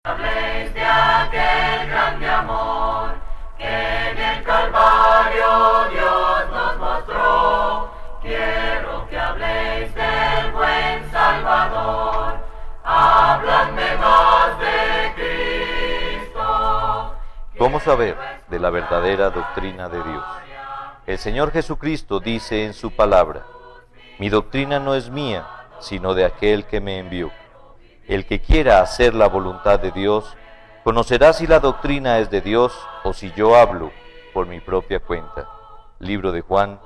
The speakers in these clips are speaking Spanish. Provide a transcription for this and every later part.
Habléis de aquel grande amor que en el Calvario Dios nos mostró. Quiero que habléis del buen Salvador. Hábladme más de Cristo. ¿Cómo saber de la verdadera doctrina de Dios? El Señor Jesucristo dice en su palabra: mi doctrina no es mía, sino de aquel que me envió. El que quiera hacer la voluntad de Dios, conocerá si la doctrina es de Dios o si yo hablo por mi propia cuenta. Libro de Juan,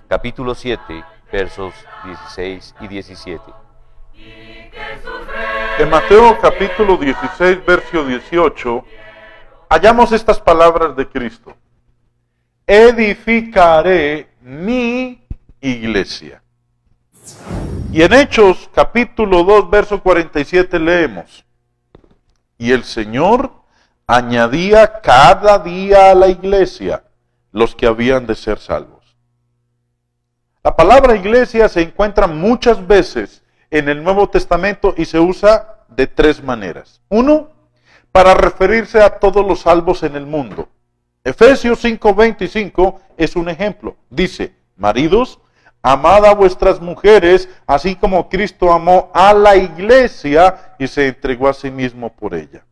capítulo 7, versos 16 y 17. En Mateo capítulo 16, verso 18, hallamos estas palabras de Cristo: edificaré mi iglesia. Y en Hechos capítulo 2, verso 47 leemos: y el Señor añadía cada día a la iglesia los que habían de ser salvos. La palabra iglesia se encuentra muchas veces en el Nuevo Testamento y se usa de tres maneras. Uno, para referirse a todos los salvos en el mundo. Efesios 5:25 es un ejemplo. Dice: maridos, amad a vuestras mujeres, así como Cristo amó a la iglesia y se entregó a sí mismo por ella.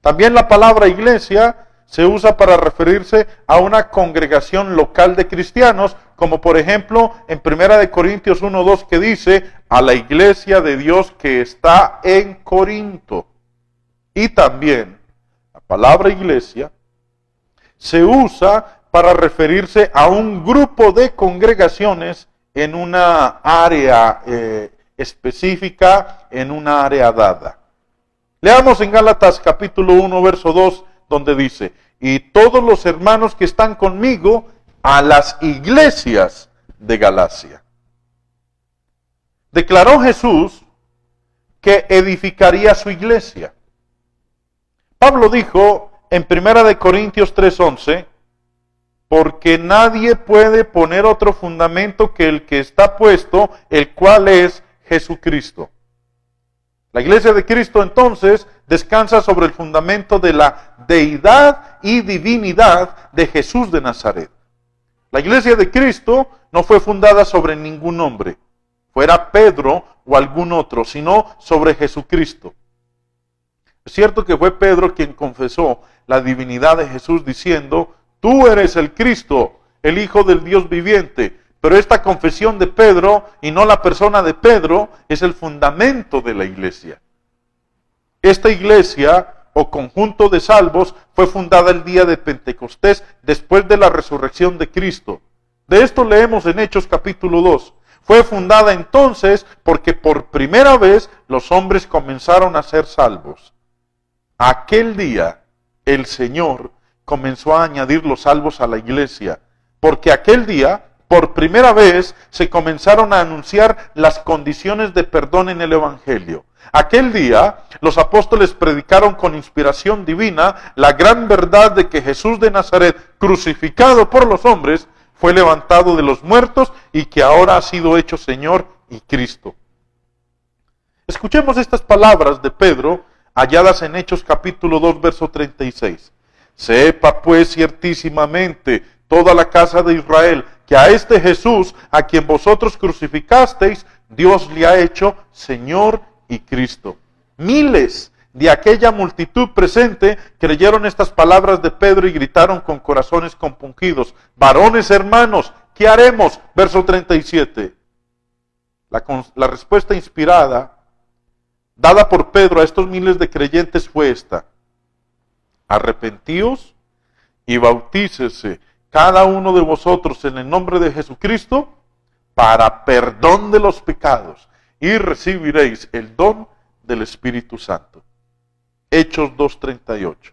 También la palabra iglesia se usa para referirse a una congregación local de cristianos, como por ejemplo en 1 Corintios 1:2 que dice: a la iglesia de Dios que está en Corinto. Y también la palabra iglesia se usa para referirse a un grupo de congregaciones en una área específica, en una área dada. Leamos en Gálatas capítulo 1, verso 2, donde dice: y todos los hermanos que están conmigo a las iglesias de Galacia. Declaró Jesús que edificaría su iglesia. Pablo dijo en 1 Corintios 3:11, porque nadie puede poner otro fundamento que el que está puesto, el cual es Jesucristo. La iglesia de Cristo entonces descansa sobre el fundamento de la deidad y divinidad de Jesús de Nazaret. La iglesia de Cristo no fue fundada sobre ningún hombre, fuera Pedro o algún otro, sino sobre Jesucristo. Es cierto que fue Pedro quien confesó la divinidad de Jesús diciendo: tú eres el Cristo, el Hijo del Dios viviente. Pero esta confesión de Pedro, y no la persona de Pedro, es el fundamento de la iglesia. Esta iglesia, o conjunto de salvos, fue fundada el día de Pentecostés, después de la resurrección de Cristo. De esto leemos en Hechos capítulo 2. Fue fundada entonces porque por primera vez los hombres comenzaron a ser salvos. Aquel día, el Señor comenzó a añadir los salvos a la iglesia, porque aquel día, por primera vez, se comenzaron a anunciar las condiciones de perdón en el Evangelio. Aquel día, los apóstoles predicaron con inspiración divina la gran verdad de que Jesús de Nazaret, crucificado por los hombres, fue levantado de los muertos y que ahora ha sido hecho Señor y Cristo. Escuchemos estas palabras de Pedro, halladas en Hechos capítulo 2, verso 36. Sepa pues ciertísimamente toda la casa de Israel que a este Jesús, a quien vosotros crucificasteis, Dios le ha hecho Señor y Cristo. Miles de aquella multitud presente creyeron estas palabras de Pedro y gritaron con corazones compungidos: varones hermanos, ¿qué haremos? Verso 37. La respuesta inspirada dada por Pedro a estos miles de creyentes fue esta: arrepentíos y bautícese cada uno de vosotros en el nombre de Jesucristo para perdón de los pecados y recibiréis el don del Espíritu Santo. Hechos 2:38.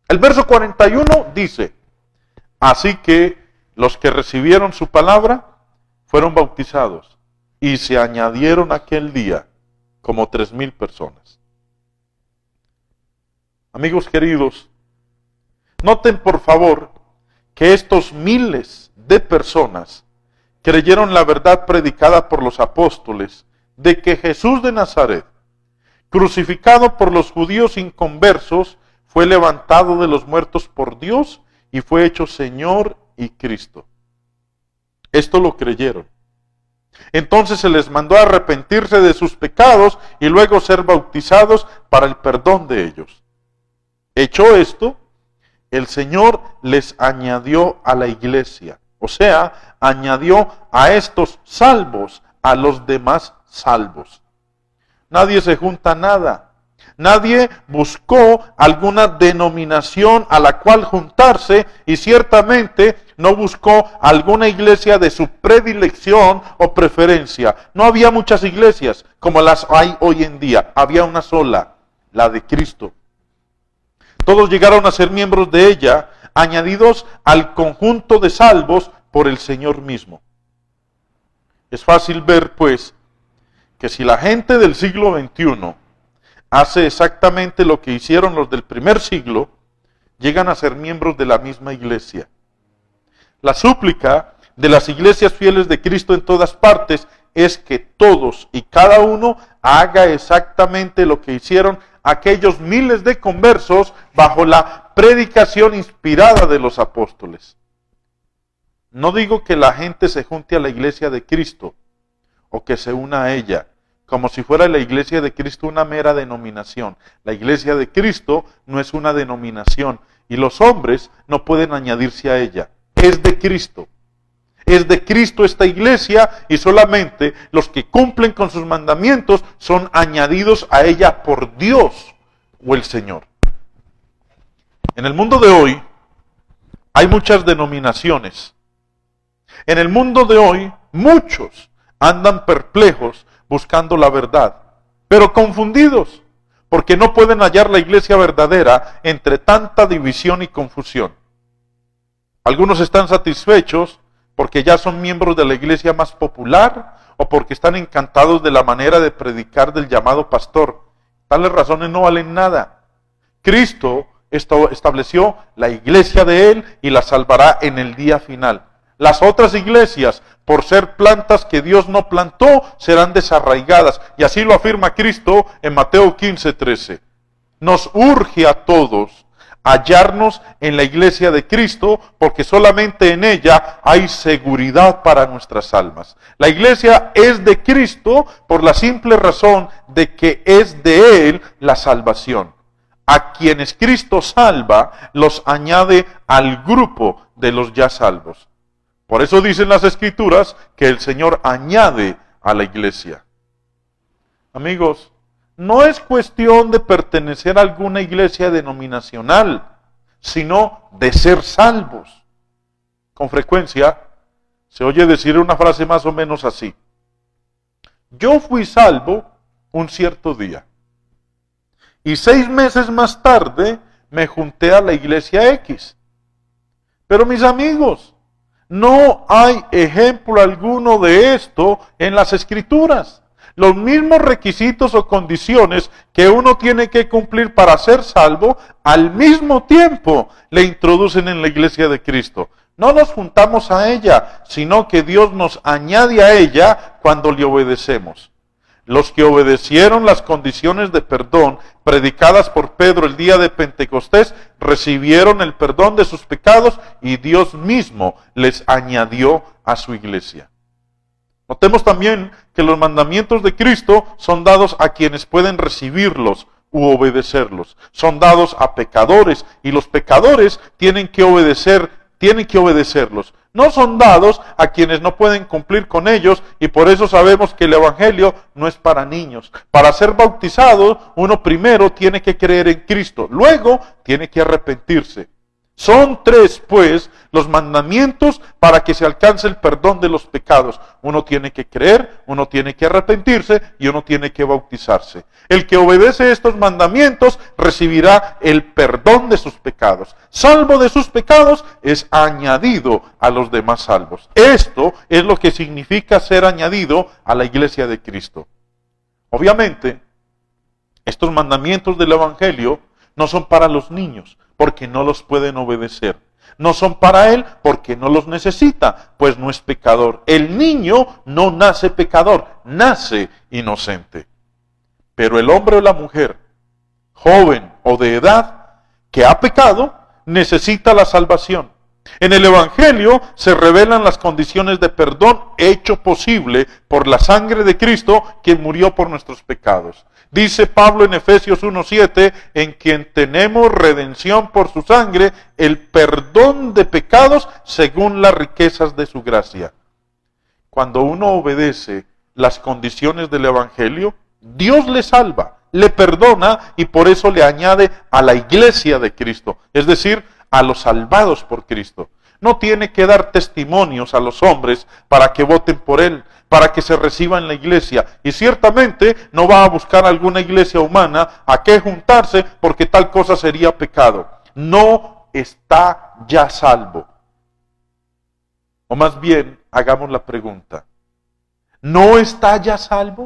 El verso 41 dice: así que los que recibieron su palabra fueron bautizados y se añadieron aquel día como 3,000 personas. Amigos queridos, noten por favor que estos miles de personas creyeron la verdad predicada por los apóstoles de que Jesús de Nazaret, crucificado por los judíos inconversos, fue levantado de los muertos por Dios y fue hecho Señor y Cristo. Esto lo creyeron. Entonces se les mandó a arrepentirse de sus pecados y luego ser bautizados para el perdón de ellos. Hecho esto, el Señor les añadió a la iglesia, o sea, añadió a estos salvos a los demás salvos. Nadie se junta a nada. Nadie buscó alguna denominación a la cual juntarse y ciertamente no buscó alguna iglesia de su predilección o preferencia. No había muchas iglesias como las hay hoy en día. Había una sola, la de Cristo. Todos llegaron a ser miembros de ella, añadidos al conjunto de salvos por el Señor mismo. Es fácil ver, pues, que si la gente del siglo XXI hace exactamente lo que hicieron los del primer siglo, llegan a ser miembros de la misma iglesia. La súplica de las iglesias fieles de Cristo en todas partes es que todos y cada uno haga exactamente lo que hicieron aquellos miles de conversos bajo la predicación inspirada de los apóstoles. No digo que la gente se junte a la iglesia de Cristo o que se una a ella, como si fuera la iglesia de Cristo una mera denominación. La iglesia de Cristo no es una denominación y los hombres no pueden añadirse a ella. Es de Cristo. Es de Cristo esta iglesia y solamente los que cumplen con sus mandamientos son añadidos a ella por Dios o el Señor. En el mundo de hoy hay muchas denominaciones. En el mundo de hoy muchos andan perplejos buscando la verdad, pero confundidos, porque no pueden hallar la iglesia verdadera entre tanta división y confusión. Algunos están satisfechos porque ya son miembros de la iglesia más popular o porque están encantados de la manera de predicar del llamado pastor. Tales razones no valen nada. Cristo estableció la iglesia de Él y la salvará en el día final. Las otras iglesias, por ser plantas que Dios no plantó, serán desarraigadas. Y así lo afirma Cristo en Mateo 15:13. Nos urge a todos hallarnos en la iglesia de Cristo, porque solamente en ella hay seguridad para nuestras almas. La iglesia es de Cristo por la simple razón de que es de Él la salvación. A quienes Cristo salva, los añade al grupo de los ya salvos. Por eso dicen las Escrituras que el Señor añade a la iglesia. Amigos, no es cuestión de pertenecer a alguna iglesia denominacional, sino de ser salvos. Con frecuencia se oye decir una frase más o menos así: yo fui salvo un cierto día, y 6 meses más tarde me junté a la iglesia X. Pero mis amigos, no hay ejemplo alguno de esto en las Escrituras. Los mismos requisitos o condiciones que uno tiene que cumplir para ser salvo, al mismo tiempo le introducen en la iglesia de Cristo. No nos juntamos a ella, sino que Dios nos añade a ella cuando le obedecemos. Los que obedecieron las condiciones de perdón predicadas por Pedro el día de Pentecostés recibieron el perdón de sus pecados y Dios mismo les añadió a su iglesia. Notemos también que los mandamientos de Cristo son dados a quienes pueden recibirlos u obedecerlos. Son dados a pecadores y los pecadores tienen que obedecerlos. No son dados a quienes no pueden cumplir con ellos y por eso sabemos que el Evangelio no es para niños. Para ser bautizado, uno primero tiene que creer en Cristo, luego tiene que arrepentirse. Son 3, pues, los mandamientos para que se alcance el perdón de los pecados. Uno tiene que creer, uno tiene que arrepentirse y uno tiene que bautizarse. El que obedece estos mandamientos recibirá el perdón de sus pecados. Salvo de sus pecados, es añadido a los demás salvos. Esto es lo que significa ser añadido a la iglesia de Cristo. Obviamente, estos mandamientos del Evangelio no son para los niños, porque no los pueden obedecer. No son para él porque no los necesita, pues no es pecador. El niño no nace pecador, nace inocente. Pero el hombre o la mujer, joven o de edad, que ha pecado, necesita la salvación. En el Evangelio se revelan las condiciones de perdón hecho posible por la sangre de Cristo, quien murió por nuestros pecados. Dice Pablo en Efesios 1:7, en quien tenemos redención por su sangre, el perdón de pecados según las riquezas de su gracia. Cuando uno obedece las condiciones del Evangelio, Dios le salva, le perdona y por eso le añade a la iglesia de Cristo, es decir, a los salvados por Cristo. No tiene que dar testimonios a los hombres para que voten por él, para que se reciba en la iglesia. Y ciertamente no va a buscar alguna iglesia humana a qué juntarse porque tal cosa sería pecado. No está ya salvo. O más bien, hagamos la pregunta. ¿No está ya salvo?